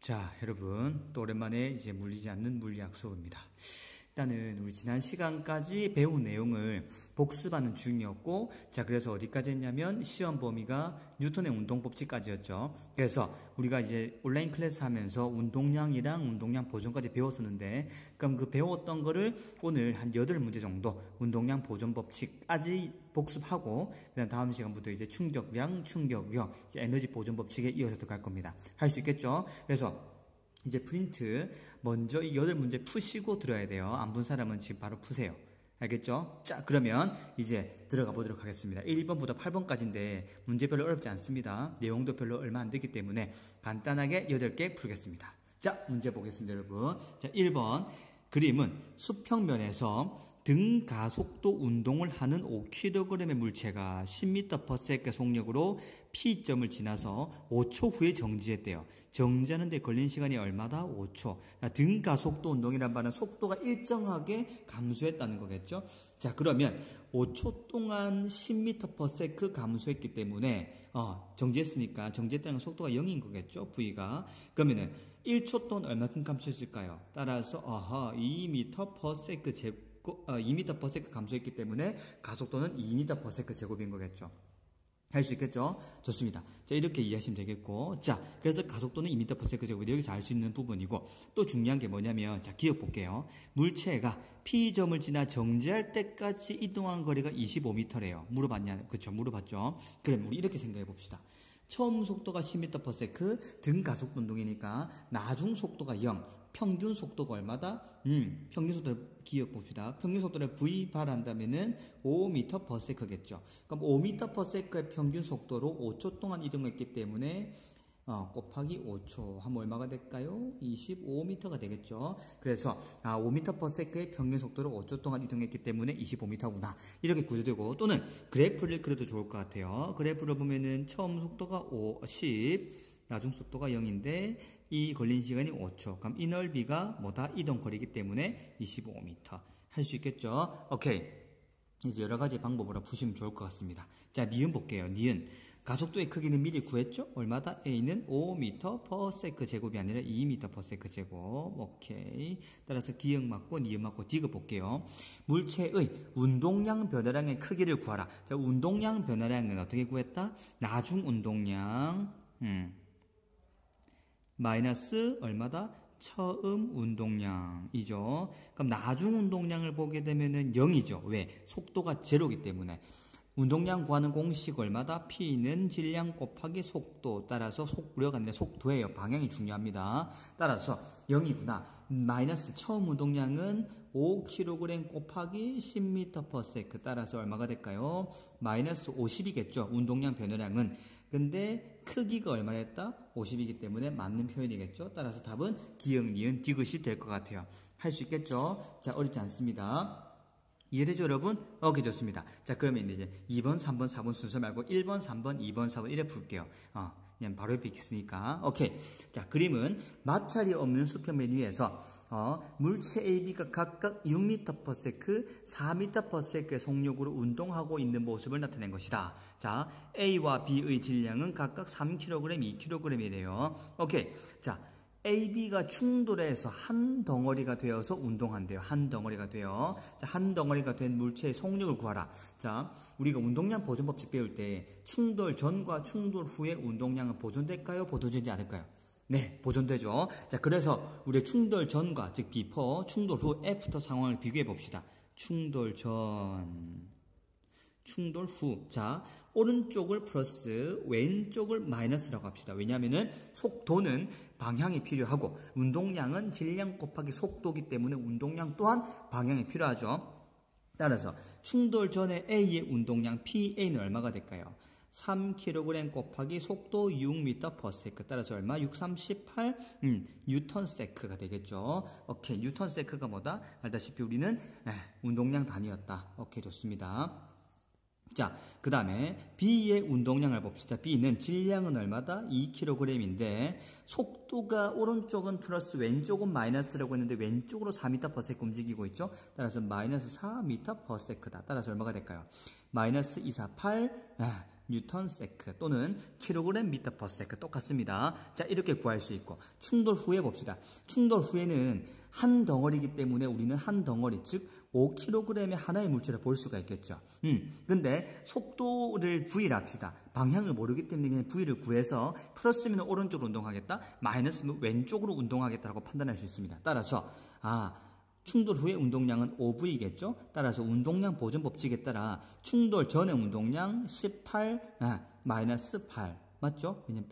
자, 여러분, 또 오랜만에 이제 물리지 않는 물리학 수업입니다. 일단은 우리 지난 시간까지 배운 내용을 복습하는 중이었고, 자, 그래서 어디까지 했냐면 시험 범위가 뉴턴의 운동법칙까지였죠. 그래서 우리가 이제 온라인 클래스 하면서 운동량이랑 운동량 보존까지 배웠었는데, 그럼 그 배웠던 거를 오늘 한 8문제 정도 운동량 보존 법칙까지 복습하고, 그다음 다음 시간부터 이제 충격량, 충격력, 이제 에너지 보존 법칙에 이어서 들어갈 겁니다. 할 수 있겠죠? 그래서 이제 프린트 먼저 이 8문제 푸시고 들어야 돼요. 안 본 사람은 지금 바로 푸세요. 알겠죠? 자, 그러면 이제 들어가 보도록 하겠습니다. 1번부터 8번까지인데 문제 별로 어렵지 않습니다. 내용도 별로 얼마 안 되기 때문에 간단하게 8개 풀겠습니다. 자, 문제 보겠습니다, 여러분. 자, 1번 그림은 수평면에서 등 가속도 운동을 하는 5kg의 물체가 10m/s 속력으로 P점을 지나서 5초 후에 정지했대요. 정지하는 데 걸린 시간이 얼마다? 5초. 등 가속도 운동이란 말은 속도가 일정하게 감소했다는 거겠죠. 자, 그러면 5초 동안 10m/s 감소했기 때문에 정지했으니까 정지했다는 속도가 0인 거겠죠. V가. 그러면은 1초 동안 얼마큼 감소했을까요? 따라서 2m/s 감소했기 때문에 가속도는 2m/s 제곱인 거겠죠. 할 수 있겠죠? 좋습니다. 자, 이렇게 이해하시면 되겠고. 자, 그래서 가속도는 2m/s 제곱이 여기서 알 수 있는 부분이고, 또 중요한 게 뭐냐면, 자, 기억 볼게요. 물체가 P점을 지나 정지할 때까지 이동한 거리가 25m래요. 물어봤냐? 그쵸? 물어봤죠? 그럼 우리 이렇게 생각해 봅시다. 처음 속도가 10m/s, 등 가속도 운동이니까 나중 속도가 0, 평균 속도가 얼마다? 평균 속도를 기억 봅시다. 평균 속도를 V 발한다면은 5m/s겠죠. 그럼 5m/s의 평균 속도로 5초 동안 이동했기 때문에 곱하기 5초 하면 얼마가 될까요? 25m가 되겠죠. 그래서 5m/s의 평균 속도로 5초 동안 이동했기 때문에 25m구나. 이렇게 구조되고, 또는 그래프를 그려도 좋을 것 같아요. 그래프를 보면은 처음 속도가 10, 나중 속도가 0인데 이 걸린 시간이 5초. 그럼 이 넓이가 뭐다? 이동 거리이기 때문에 25m. 할 수 있겠죠? 오케이. 이제 여러 가지 방법으로 푸시면 좋을 것 같습니다. 자, 니은 볼게요. 니은. 가속도의 크기는 미리 구했죠? 얼마다? A는 5m/s 제곱이 아니라 2m/s 제곱. 오케이. 따라서 기억 맞고 니은 맞고 디귿 볼게요. 물체의 운동량 변화량의 크기를 구하라. 자, 운동량 변화량은 어떻게 구했다? 나중 운동량 마이너스 얼마다? 처음 운동량이죠. 그럼 나중 운동량을 보게 되면은 0이죠. 왜? 속도가 제로이기 때문에. 운동량 구하는 공식 얼마다? P는 질량 곱하기 속도. 따라서 속력 아니라 속도예요. 방향이 중요합니다. 따라서 0이구나. 마이너스 처음 운동량은 5kg 곱하기 10m/s. 따라서 얼마가 될까요? 마이너스 50이겠죠. 운동량 변화량은. 근데 크기가 얼마였다? 50이기 때문에 맞는 표현이겠죠. 따라서 답은 기역, 니은, 디귿이 될 것 같아요. 할 수 있겠죠? 자, 어렵지 않습니다. 이해되죠, 여러분? 오케이, 좋습니다. 자, 그러면 이제 2번, 3번, 4번 순서 말고 1번, 3번, 2번, 4번 이래 풀게요. 그냥 바로 옆에 있으니까. 오케이. 자, 그림은 마찰이 없는 수평면 위에서 물체 AB가 각각 6m/s, 4m/s의 속력으로 운동하고 있는 모습을 나타낸 것이다. 자, A와 B의 질량은 각각 3kg, 2kg이래요. 오케이. 자, AB가 충돌해서 한 덩어리가 되어서 운동한대요. 한 덩어리가 돼요. 자, 한 덩어리가 된 물체의 속력을 구하라. 자, 우리가 운동량 보존 법칙 배울 때 충돌 전과 충돌 후에 운동량은 보존될까요? 보존되지 않을까요? 네, 보존되죠. 자, 그래서 우리 충돌 전과, 즉 before, 충돌 후, after 상황을 비교해 봅시다. 충돌 전, 충돌 후. 자, 오른쪽을 플러스, 왼쪽을 마이너스라고 합시다. 왜냐하면은 속도는 방향이 필요하고 운동량은 질량 곱하기 속도이기 때문에 운동량 또한 방향이 필요하죠. 따라서 충돌 전에 A의 운동량 PA는 얼마가 될까요? 3kg 곱하기 속도 6m/s. 따라서 얼마? 638 뉴턴세크가 되겠죠. 오케이, 뉴턴세크가 뭐다? 알다시피 우리는 운동량 단위였다. 오케이, 좋습니다. 자, 그 다음에 B의 운동량을 봅시다. B는 질량은 얼마다? 2kg인데 속도가 오른쪽은 플러스 왼쪽은 마이너스라고 했는데 왼쪽으로 4m/s 움직이고 있죠. 따라서 마이너스 4m/s다. 따라서 얼마가 될까요? 마이너스 248 뉴턴 세크 또는 킬로그램 미터 퍼 세크 똑같습니다. 자, 이렇게 구할 수 있고 충돌 후에 봅시다. 충돌 후에는 한 덩어리이기 때문에 우리는 한 덩어리 즉 5kg의 하나의 물체를 볼 수가 있겠죠. 근데 속도를 V를 합시다. 방향을 모르기 때문에 그냥 V를 구해서 플러스면 오른쪽으로 운동하겠다, 마이너스면 왼쪽으로 운동하겠다라고 판단할 수 있습니다. 따라서 충돌 후의 운동량은 5V겠죠. 따라서 운동량 보존 법칙에 따라 충돌 전의 운동량 18 마이너스 8 맞죠? 왜냐면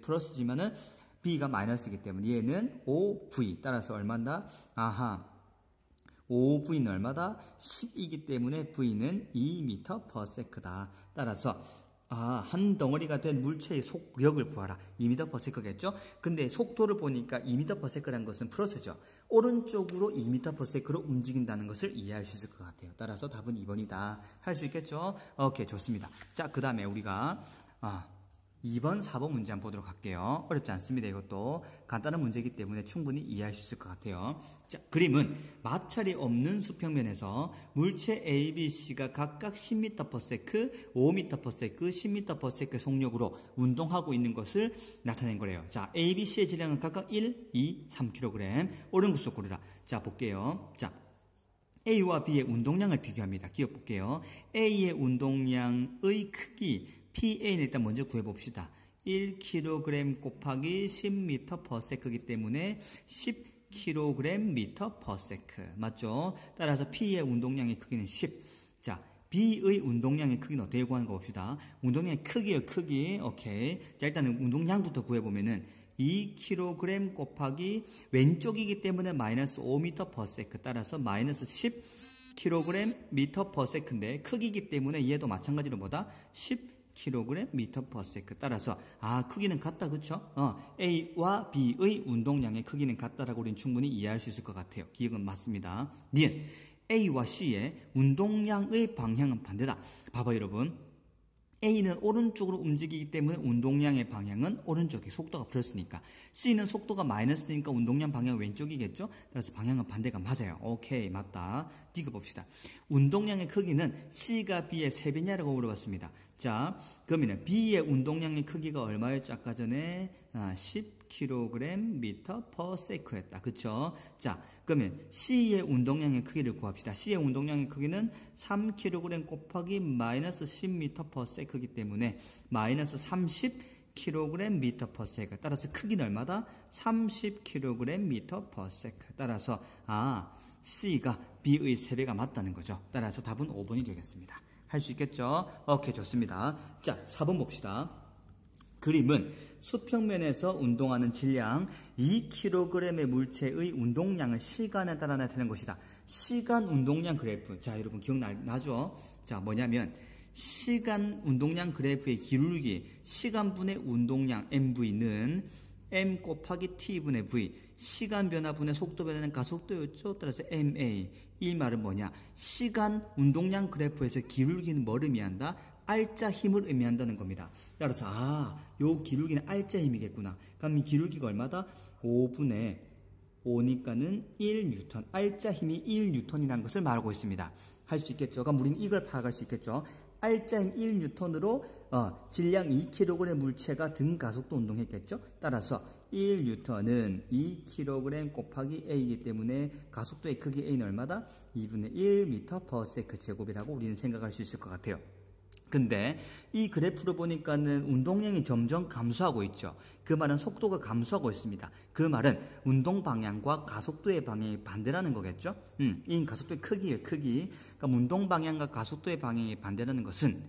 플러스지만은 B가 마이너스이기 때문에 얘는 5V. 따라서 얼마다? 5V는 얼마다? 10이기 때문에 V는 2m per sec다. 따라서 한 덩어리가 된 물체의 속력을 구하라. 2m per sec겠죠? 근데 속도를 보니까 2m per sec라는 것은 플러스죠. 오른쪽으로 2m per sec로 움직인다는 것을 이해할 수 있을 것 같아요. 따라서 답은 2번이다. 할 수 있겠죠? 오케이, 좋습니다. 자, 그 다음에 우리가 2번, 4번 문제 한번 보도록 할게요. 어렵지 않습니다. 이것도 간단한 문제이기 때문에 충분히 이해할 수 있을 것 같아요. 자, 그림은 마찰이 없는 수평면에서 물체 A, B, C가 각각 10m per sec, 5m per sec, 10m per sec 속력으로 운동하고 있는 것을 나타낸 거래요. 자, A, B, C의 질량은 각각 1, 2, 3kg. 옳은 구수 고르라. 자, 볼게요. 자, A와 B의 운동량을 비교합니다. 기억 볼게요. A의 운동량의 크기 PA는 일단 먼저 구해봅시다. 1kg 곱하기 10m per sec이기 때문에 10kg m per sec. 맞죠? 따라서 P의 운동량의 크기는 10. 자, B의 운동량의 크기는 어떻게 구하는 거 봅시다. 운동량의 크기요, 크기. 오케이. 자, 일단은 운동량부터 구해보면은 2kg 곱하기 왼쪽이기 때문에 마이너스 5m per sec. 따라서 마이너스 10kg m per sec인데 크기이기 때문에 얘도 마찬가지로 뭐다? 10kg m per sec. 따라서 크기는 같다, 그쵸? A와 B의 운동량의 크기는 같다라고 우리는 충분히 이해할 수 있을 것 같아요. 기억은 맞습니다. 니은 A와 C의 운동량의 방향은 반대다. 봐봐요, 여러분. A는 오른쪽으로 움직이기 때문에 운동량의 방향은 오른쪽에 속도가 플러스니까, C는 속도가 마이너스니까 운동량 방향은 왼쪽이겠죠? 그래서 방향은 반대가 맞아요. 오케이, 맞다. D가 봅시다. 운동량의 크기는 C가 B의 3배냐라고 물어봤습니다. 자, 그러면 B의 운동량의 크기가 얼마였죠? 아까 전에 10kg m per sec였다. 그쵸? 자, 그러면 C의 운동량의 크기를 구합시다. C의 운동량의 크기는 3kg 곱하기 마이너스 10m per sec이기 때문에 마이너스 30kg m per sec. 따라서 크기는 얼마다? 30kg m per sec. 따라서 C가 B의 3배가 맞다는 거죠. 따라서 답은 5번이 되겠습니다. 할 수 있겠죠? 오케이, 좋습니다. 자, 4번 봅시다. 그림은 수평면에서 운동하는 질량 2kg의 물체의 운동량을 시간에 따라 나타내는 것이다. 시간 운동량 그래프. 자, 여러분 기억나죠? 자, 뭐냐면 시간 운동량 그래프의 기울기, 시간분의 운동량 MV는 M 곱하기 T분의 V, 시간 변화분의 속도 변화는 가속도였죠. 따라서 MA. 이 말은 뭐냐? 시간 운동량 그래프에서 기울기는 뭘 의미한다? 알짜 힘을 의미한다는 겁니다. 따라서 요 기울기는 알짜 힘이겠구나. 그럼 이 기울기가 얼마다? 5분의 5니까는 1뉴턴. 알짜 힘이 1뉴턴이라는 것을 말하고 있습니다. 할 수 있겠죠? 그럼 우리는 이걸 파악할 수 있겠죠? 알짜 힘 1뉴턴으로 질량 2kg의 물체가 등 가속도 운동했겠죠? 따라서 1뉴턴은 2kg 곱하기 A이기 때문에 가속도의 크기 A는 얼마다? 2분의 1m per sec 제곱이라고 우리는 생각할 수 있을 것 같아요. 근데 이 그래프로 보니까는 운동량이 점점 감소하고 있죠. 그 말은 속도가 감소하고 있습니다. 그 말은 운동 방향과 가속도의 방향이 반대라는 거겠죠. 이 가속도의 크기예요, 크기. 그러니까 운동 방향과 가속도의 방향이 반대라는 것은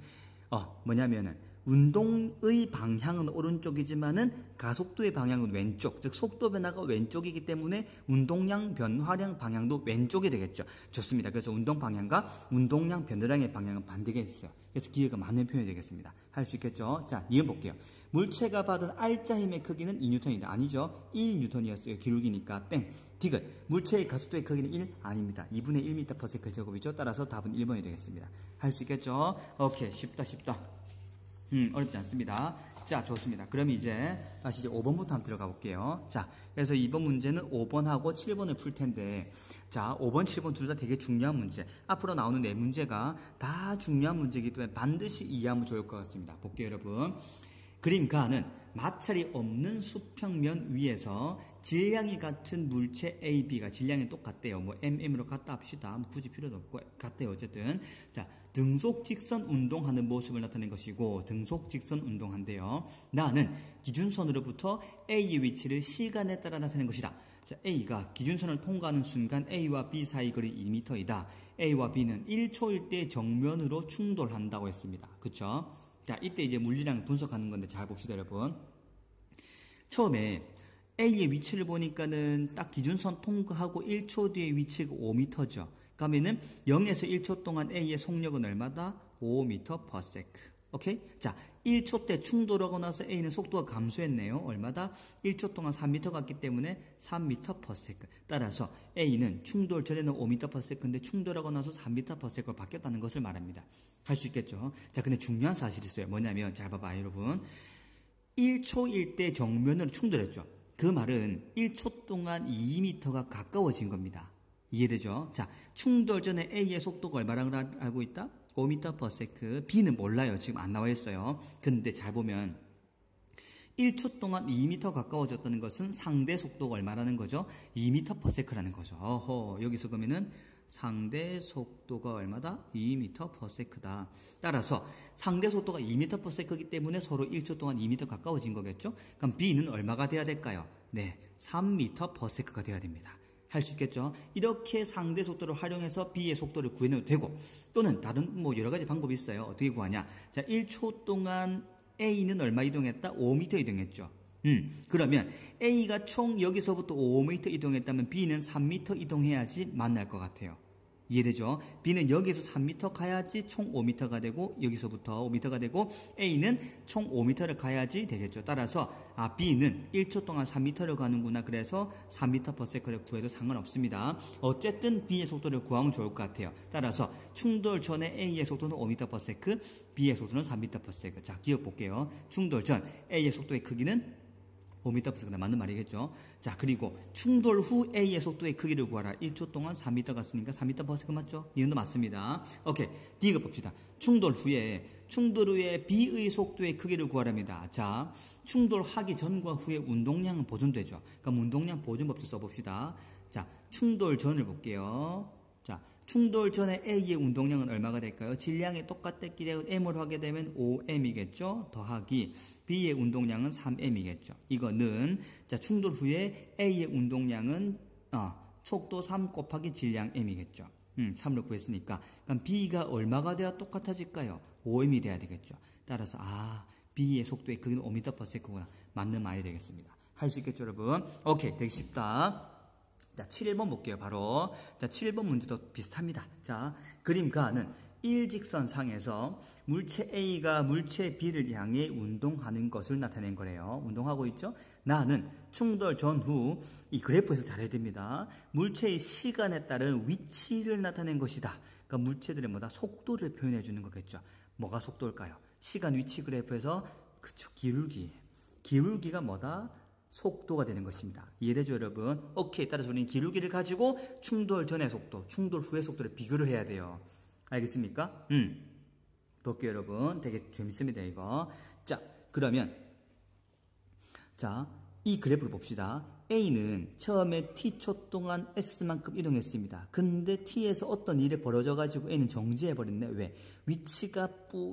뭐냐면은 운동의 방향은 오른쪽이지만은 가속도의 방향은 왼쪽, 즉 속도 변화가 왼쪽이기 때문에 운동량 변화량 방향도 왼쪽이 되겠죠. 좋습니다. 그래서 운동 방향과 운동량 변화량의 방향은 반대겠어요. 그래서 기회가 맞는 표현이 되겠습니다. 할 수 있겠죠? 자, 이음 볼게요. 물체가 받은 알짜 힘의 크기는 2뉴턴이다. 아니죠? 1뉴턴이었어요. 기울기니까 땡. 디귿. 물체의 가속도의 크기는 1? 아닙니다. 2분의 1m per sec 제곱이죠. 따라서 답은 1번이 되겠습니다. 할 수 있겠죠? 오케이. 쉽다. 어렵지 않습니다. 자, 좋습니다. 그럼 이제 다시 이제 5번부터 한번 들어가 볼게요. 자, 그래서 이번 문제는 5번하고 7번을 풀 텐데, 자, 5번, 7번 둘 다 되게 중요한 문제. 앞으로 나오는 네 문제가 다 중요한 문제이기 때문에 반드시 이해하면 좋을 것 같습니다. 볼게요, 여러분. 그림 가는 마찰이 없는 수평면 위에서 질량이 같은 물체 A, B가 질량이 똑같대요. 뭐 mm으로 같다 합시다. 뭐 굳이 필요도 없고 같대요. 어쨌든 자, 등속 직선 운동하는 모습을 나타낸 것이고 등속 직선 운동한대요. 나는 기준선으로부터 A의 위치를 시간에 따라 나타낸 것이다. 자, A가 기준선을 통과하는 순간 A와 B 사이 거리 2m이다. A와 B는 1초일 때 정면으로 충돌한다고 했습니다. 그쵸? 자, 이때 이제 물리량을 분석하는 건데 잘 봅시다, 여러분. 처음에 A의 위치를 보니까는 딱 기준선 통과하고 1초 뒤의 위치가 5m죠. 그러면은 0에서 1초 동안 A의 속력은 얼마다? 5m/s. 오케이? 자, 1초 때 충돌하고 나서 A는 속도가 감소했네요. 얼마다? 1초 동안 3m 갔기 때문에 3m/s. 따라서 A는 충돌 전에는 5m/s인데 충돌하고 나서 3m/s로 바뀌었다는 것을 말합니다. 할 수 있겠죠? 자, 근데 중요한 사실이 있어요. 뭐냐면, 잘 봐봐요, 여러분. 1초일 때 정면으로 충돌했죠. 그 말은 1초 동안 2m가 가까워진 겁니다. 이해되죠? 자, 충돌 전에 A의 속도가 얼마라고 알고 있다? 5m/s. B는 몰라요. 지금 안 나와 있어요. 근데 잘 보면 1초 동안 2m 가까워졌다는 것은 상대 속도가 얼마라는 거죠? 2m/s라는 거죠. 어허, 여기서 그러면은 상대 속도가 얼마다? 2m/s다. 따라서 상대 속도가 2m/s이기 때문에 서로 1초 동안 2m 가까워진 거겠죠? 그럼 B는 얼마가 돼야 될까요? 네, 3m/s가 돼야 됩니다. 할 수 있겠죠? 이렇게 상대 속도를 활용해서 B의 속도를 구해내도 되고, 또는 다른 뭐 여러 가지 방법이 있어요. 어떻게 구하냐? 자, 1초 동안 A는 얼마 이동했다? 5m 이동했죠. 그러면 A가 총 여기서부터 5m 이동했다면 B는 3m 이동해야지 만날 것 같아요. 이해되죠? B는 여기서 3m 가야지 총 5m가 되고 여기서부터 5m가 되고 A는 총 5m를 가야지 되겠죠. 따라서 B는 1초 동안 3m를 가는구나. 그래서 3m/s를 구해도 상관없습니다. 어쨌든 B의 속도를 구하면 좋을 것 같아요. 따라서 충돌 전에 A의 속도는 5m/s, B의 속도는 3m/s. 자, 기억 볼게요. 충돌 전 A의 속도의 크기는 5m/s가 맞는 말이겠죠. 자, 그리고 충돌 후 A의 속도의 크기를 구하라. 1초 동안 3m 갔으니까 3m/s 맞죠? 이건도 맞습니다. 오케이, D가 봅시다. 충돌 후에 B의 속도의 크기를 구하랍니다. 자, 충돌하기 전과 후에 운동량은 보존되죠. 그럼 운동량 보존법도 써봅시다. 자, 충돌 전을 볼게요. 자, 충돌 전에 A의 운동량은 얼마가 될까요? 질량이 똑같았기 때문에 M으로 하게 되면 5M이겠죠? 더하기 B의 운동량은 3M이겠죠. 이거는 자, 충돌 후에 A의 운동량은 속도 3 곱하기 질량 M이겠죠. 3로 구했으니까. 그럼 B가 얼마가 돼야 똑같아질까요? 5M이 돼야 되겠죠. 따라서 B의 속도의 크기는 5m/s구나. 맞는 말이 되겠습니다. 할 수 있겠죠, 여러분? 오케이, 되게 쉽다. 자, 7번 볼게요, 바로. 자, 7번 문제도 비슷합니다. 자, 그림 가는 일직선상에서 물체 A가 물체 B를 향해 운동하는 것을 나타낸 거래요. 운동하고 있죠? 나는 충돌 전후 이 그래프에서 잘해야 됩니다. 물체의 시간에 따른 위치를 나타낸 것이다. 그러니까 물체들의 뭐다? 속도를 표현해 주는 거겠죠. 뭐가 속도일까요? 시간 위치 그래프에서 그쵸, 기울기가 뭐다? 속도가 되는 것입니다. 이해되죠, 여러분? 오케이. 따라서 우리는 기울기를 가지고 충돌 전의 속도, 충돌 후의 속도를 비교를 해야 돼요. 알겠습니까? 볼게요, 여러분. 되게 재밌습니다, 이거. 자, 그러면 자, 이 그래프를 봅시다. A는 처음에 T초 동안 S만큼 이동했습니다. 근데 T에서 어떤 일이 벌어져가지고 A는 정지해버렸네. 왜? 위치가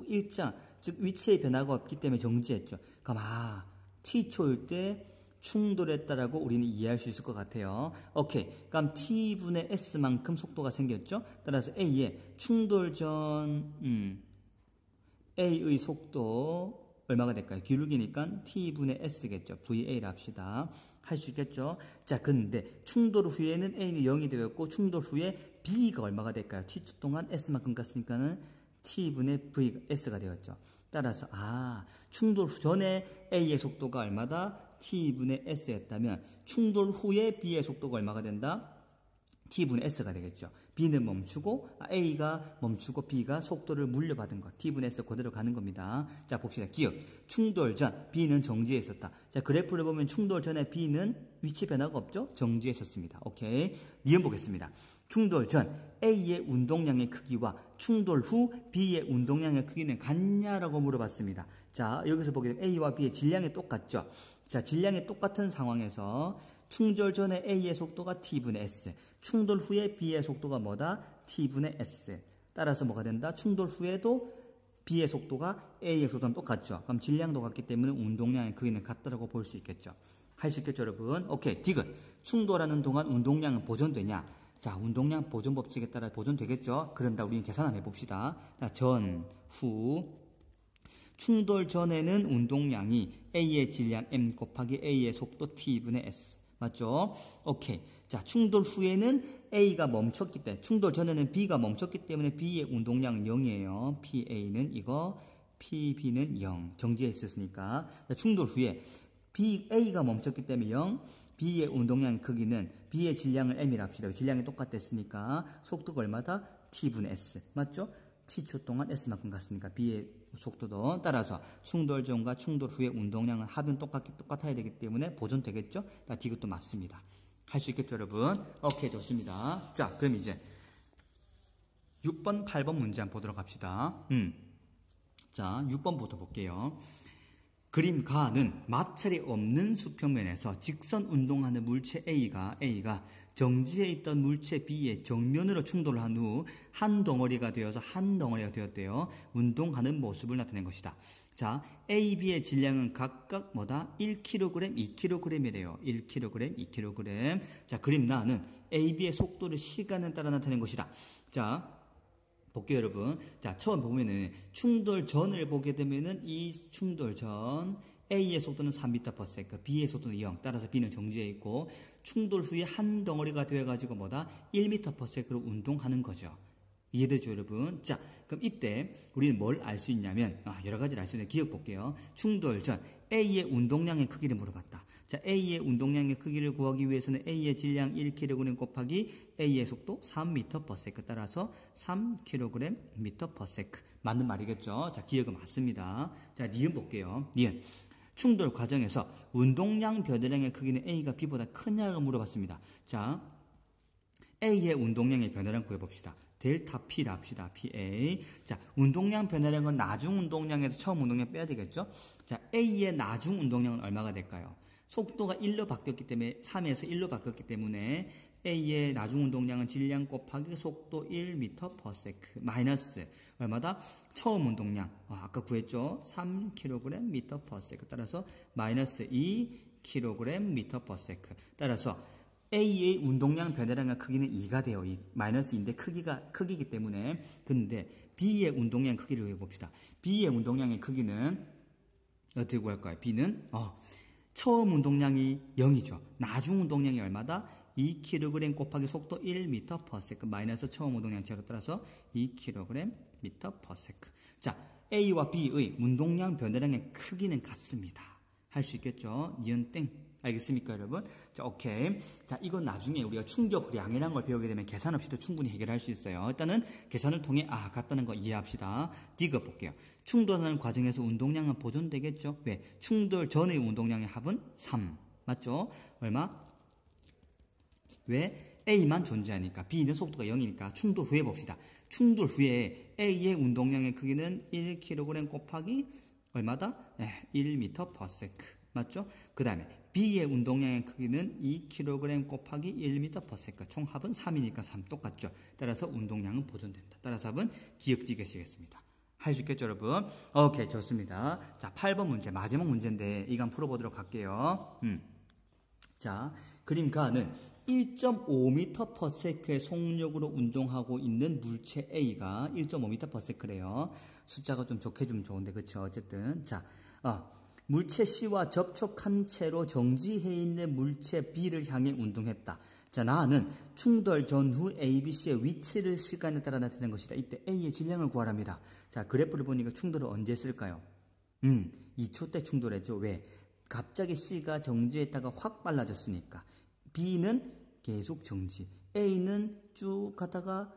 일정, 즉 위치의 변화가 없기 때문에 정지했죠. 그럼 T초일 때 충돌했다라고 우리는 이해할 수 있을 것 같아요. 오케이. 그럼 T분의 S만큼 속도가 생겼죠? 따라서 A의 충돌 전, A의 속도 얼마가 될까요? 기울기니까 T분의 S겠죠. VA를 합시다. 할 수 있겠죠? 자, 근데 충돌 후에는 A는 0이 되었고, 충돌 후에 B가 얼마가 될까요? T초 동안 S만큼 갔으니까는 T분의 S가 되었죠. 따라서, 충돌 전에 A의 속도가 얼마다? T분의 S였다면, 충돌 후에 B의 속도가 얼마가 된다? T분의 S가 되겠죠. B는 멈추고 A가 멈추고 B가 속도를 물려받은 것. T분의 S 그대로 가는 겁니다. 자, 봅시다. 기억. 충돌 전 B는 정지에 있었다. 자, 그래프를 보면 충돌 전에 B는 위치 변화가 없죠? 정지에 있었습니다. 오케이. 니은 보겠습니다. 충돌 전 A의 운동량의 크기와 충돌 후 B의 운동량의 크기는 같냐라고 물어봤습니다. 자, 여기서 보게 되면 A와 B의 질량이 똑같죠? 자, 질량이 똑같은 상황에서 충돌 전에 A의 속도가 T분의 S, 충돌 후에 B의 속도가 뭐다? T분의 S. 따라서 뭐가 된다? 충돌 후에도 B의 속도가 A의 속도랑 똑같죠? 그럼 질량도 같기 때문에 운동량의 크기는 같다라고 볼 수 있겠죠? 할 수 있겠죠, 여러분? 오케이. 디귿. 충돌하는 동안 운동량은 보존되냐? 자, 운동량 보존 법칙에 따라 보존되겠죠? 그런다 우리는 계산 한번 해봅시다. 자, 전, 후. 충돌 전에는 운동량이 A의 질량 M 곱하기 A의 속도 T분의 S. 맞죠? 오케이. 자, 충돌 후에는 A가 멈췄기 때문에, 충돌 전에는 B가 멈췄기 때문에 B의 운동량은 0이에요. PA는 이거, PB는 0. 정지해 있었으니까. 자, 충돌 후에 A가 멈췄기 때문에 0. B의 운동량의 크기는 B의 질량을 M이라 합시다. 질량이 똑같았으니까 속도가 얼마다? T분의 S. 맞죠? T초 동안 S만큼 같으니까 B의 속도도 따라서 충돌 전과 충돌 후의 운동량은 합은 똑같아야 되기 때문에 보존되겠죠? 디귿도 맞습니다. 할 수 있겠죠, 여러분? 오케이, 좋습니다. 자, 그럼 이제 6번, 8번 문제 한번 보도록 합시다. 자, 6번부터 볼게요. 그림 가는 마찰이 없는 수평면에서 직선 운동하는 물체 A가 정지해 있던 물체 B의 정면으로 충돌을 한 후 한 덩어리가 되어서 한 덩어리가 되었대요. 운동하는 모습을 나타낸 것이다. 자, A, B의 질량은 각각 뭐다? 1kg, 2kg이래요. 1kg, 2kg. 자, 그림 나는 A, B의 속도를 시간에 따라 나타낸 것이다. 자, 볼게요, 여러분. 자, 처음 보면은 충돌 전을 보게 되면은 이 충돌 전 A의 속도는 3m/s, B의 속도는 0. 따라서 B는 정지해 있고 충돌 후에 한 덩어리가 되어가지고 뭐다? 1m/s로 운동하는 거죠. 이해되죠, 여러분? 자, 그럼 이때 우리는 뭘 알 수 있냐면 여러 가지를 알 수 있는데 기억 볼게요. 충돌 전 A의 운동량의 크기를 물어봤다. 자, A의 운동량의 크기를 구하기 위해서는 A의 질량 1kg 곱하기 A의 속도 3m/s 따라서 3kg/s 맞는 말이겠죠? 자, 기억은 맞습니다. 자, 니은 볼게요. 니은. 충돌 과정에서 운동량 변화량의 크기는 A가 B보다 크냐고 물어봤습니다. 자, A의 운동량의 변화량 구해봅시다. 델타 P라 합시다. PA. 자, 운동량 변화량은 나중 운동량에서 처음 운동량 빼야 되겠죠? 자, A의 나중 운동량은 얼마가 될까요? 속도가 1로 바뀌었기 때문에 3에서 1로 바뀌었기 때문에 A의 나중 운동량은 질량 곱하기 속도 1m/s 마이너스 얼마다? 처음 운동량 아까 구했죠? 3kg/s 따라서 마이너스 2kg/s 따라서 A의 운동량 변화량과 크기는 2가 돼요. 마이너스 2인데 크기이기 때문에. 근데 B의 운동량 크기를 해봅시다. B의 운동량의 크기는 어떻게 구할까요? B는 처음 운동량이 0이죠. 나중 운동량이 얼마다? 2kg 곱하기 속도 1m/s 마이너스 처음 운동량 제로 따라서 2kg/s. 자, A와 B의 운동량 변화량의 크기는 같습니다. 할 수 있겠죠? 니은 땡. 알겠습니까, 여러분? 자, 오케이. 자, 이건 나중에 우리가 충격량이라는 걸 배우게 되면 계산 없이도 충분히 해결할 수 있어요. 일단은 계산을 통해 같다는 거 이해합시다. 디귿 볼게요. 충돌하는 과정에서 운동량은 보존되겠죠? 왜? 충돌 전의 운동량의 합은 3. 맞죠? 얼마? 왜? A만 존재하니까. B는 속도가 0이니까 충돌 후에 봅시다. 충돌 후에 A의 운동량의 크기는 1kg 곱하기 얼마다? 1m/s. 맞죠? 그 다음에 B의 운동량의 크기는 2kg 곱하기 1m/s. 총합은 3이니까 3 똑같죠? 따라서 운동량은 보존된다. 따라서 합은 기억지겠습니다. 할 수 있겠죠, 여러분? 오케이, 좋습니다. 자, 8번 문제, 마지막 문제인데 이거 한번 풀어보도록 할게요. 자, 그림 가는 1.5m/s의 속력으로 운동하고 있는 물체 A가 1.5m/s래요. 숫자가 좀 좋게 주면 좋은데, 그쵸? 어쨌든. 자, 물체 C와 접촉한 채로 정지해 있는 물체 B를 향해 운동했다. 자, 나는 충돌 전후 A, B, C의 위치를 시간에 따라 나타낸 것이다. 이때 A의 질량을 구하랍니다. 자, 그래프를 보니까 충돌을 언제 했을까요? 2초 때 충돌했죠. 왜? 갑자기 C가 정지했다가 확 빨라졌으니까. B는 계속 정지. A는 쭉 가다가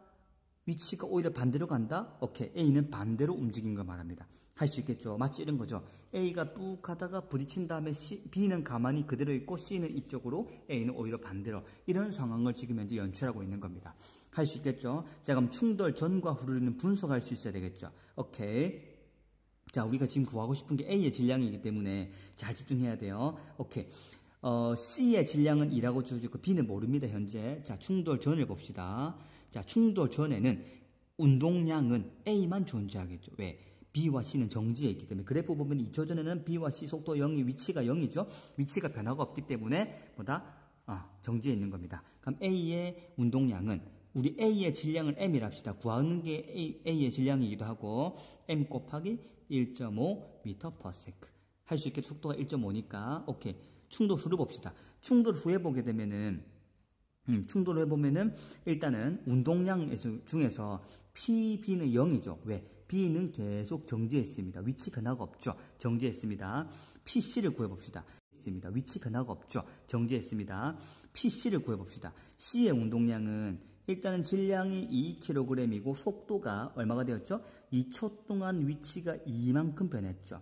위치가 오히려 반대로 간다? 오케이. A는 반대로 움직인 걸 말합니다. 할 수 있겠죠? 마치 이런 거죠. A가 뚝 가다가 부딪힌 다음에 B는 가만히 그대로 있고 C는 이쪽으로, A는 오히려 반대로. 이런 상황을 지금 현재 연출하고 있는 겁니다. 할 수 있겠죠? 자, 그럼 충돌 전과 후를 분석할 수 있어야 되겠죠? 오케이. 자, 우리가 지금 구하고 싶은 게 A의 질량이기 때문에 잘 집중해야 돼요. 오케이. C의 질량은 2라고 주어지고 B는 모릅니다, 현재. 자, 충돌 전을 봅시다. 자, 충돌 전에는 운동량은 A만 존재하겠죠. 왜? B와 C는 정지해 있기 때문에. 그래프 보면 2초 전에는 B와 C 속도 0이, 위치가 0이죠. 위치가 변화가 없기 때문에 정지해 있는 겁니다. 그럼 A의 운동량은, 우리 A의 질량을 M이라 합시다. 구하는 게 A의 질량이기도 하고 M 곱하기 1.5m/s. 할 수 있게 속도가 1.5니까 오케이. 충돌 후를 봅시다. 충돌 후에 보게 되면은 충돌을 해보면은 일단은 운동량 중에서 PB는 0이죠. 왜? B는 계속 정지했습니다. 위치 변화가 없죠. 정지했습니다. PC를 구해봅시다. 위치 변화가 없죠. 정지했습니다. PC를 구해봅시다. C의 운동량은 일단은 질량이 2kg이고 속도가 얼마가 되었죠? 2초 동안 위치가 이만큼 변했죠.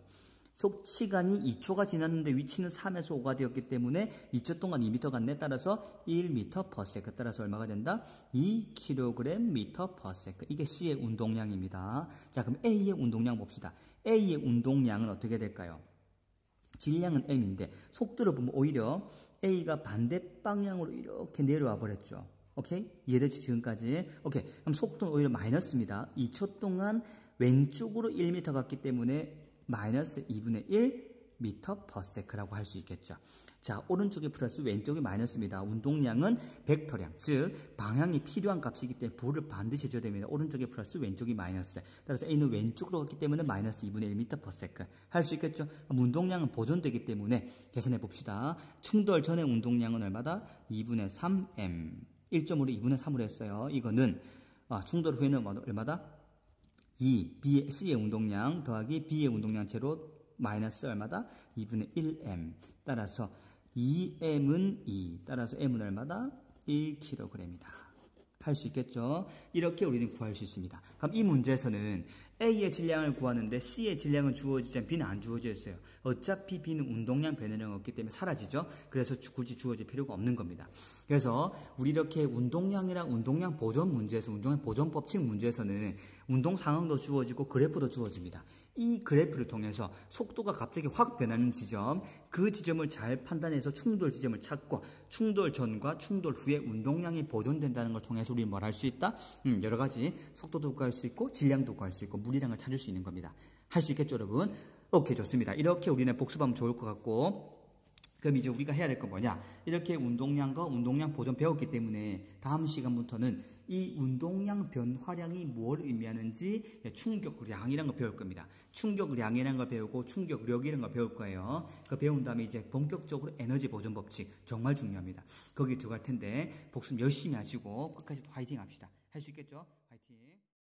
시간이 2초가 지났는데 위치는 3에서 5가 되었기 때문에 2초 동안 2m 갔네. 따라서 1m/s. 따라서 얼마가 된다? 2kg/s. 이게 C의 운동량입니다. 자, 그럼 A의 운동량 봅시다. A의 운동량은 어떻게 될까요? 질량은 M인데 속도를 보면 오히려 A가 반대 방향으로 이렇게 내려와 버렸죠. 오케이? 이해되죠? 지금까지? 오케이. 그럼 속도는 오히려 마이너스입니다. 2초 동안 왼쪽으로 1m 갔기 때문에 마이너스 2분의 1m/s라고 할 수 있겠죠. 자, 오른쪽이 플러스, 왼쪽이 마이너스입니다. 운동량은 벡터량, 즉 방향이 필요한 값이기 때문에 부호를 반드시 해줘야 됩니다. 오른쪽이 플러스, 왼쪽이 마이너스. 따라서 A는 왼쪽으로 갔기 때문에 마이너스 2분의 1m/s. 할 수 있겠죠. 운동량은 보존되기 때문에 계산해 봅시다. 충돌 전의 운동량은 얼마다? 2분의 3m. 1.5를 2분의 3으로 했어요. 이거는 충돌 후에는 얼마다? C의 운동량 더하기 B의 운동량 제로 마이너스 얼마다? 2분의 1m. 따라서 2m은 2. 따라서 m은 얼마다? 1kg이다. 할 수 있겠죠? 이렇게 우리는 구할 수 있습니다. 그럼 이 문제에서는 A의 질량을 구하는데 C의 질량은 주어지지만 B는 안 주어져 있어요. 어차피 B는 운동량 변화량이 없기 때문에 사라지죠. 그래서 굳이 주어질 필요가 없는 겁니다. 그래서 우리 이렇게 운동량이랑 운동량 보존 문제에서, 운동량 보존 법칙 문제에서는 운동 상황도 주어지고 그래프도 주어집니다. 이 그래프를 통해서 속도가 갑자기 확 변하는 지점, 그 지점을 잘 판단해서 충돌 지점을 찾고 충돌 전과 충돌 후에 운동량이 보존된다는 걸 통해서 우리는 뭘 할 수 있다? 여러 가지 속도도 구할 수 있고 질량도 구할 수 있고 무리량을 찾을 수 있는 겁니다. 할 수 있겠죠, 여러분? 오케이, 좋습니다. 이렇게 우리는 복습하면 좋을 것 같고, 그럼 이제 우리가 해야 될 건 뭐냐? 이렇게 운동량과 운동량 보존 배웠기 때문에 다음 시간부터는 이 운동량 변화량이 뭘 의미하는지 충격량이라는 걸 배울 겁니다. 충격량이라는 걸 배우고 충격력이라는 걸 배울 거예요. 그 배운 다음에 이제 본격적으로 에너지 보존 법칙 정말 중요합니다. 거기 들어갈 텐데 복습 열심히 하시고 끝까지 화이팅 합시다. 할 수 있겠죠? 화이팅!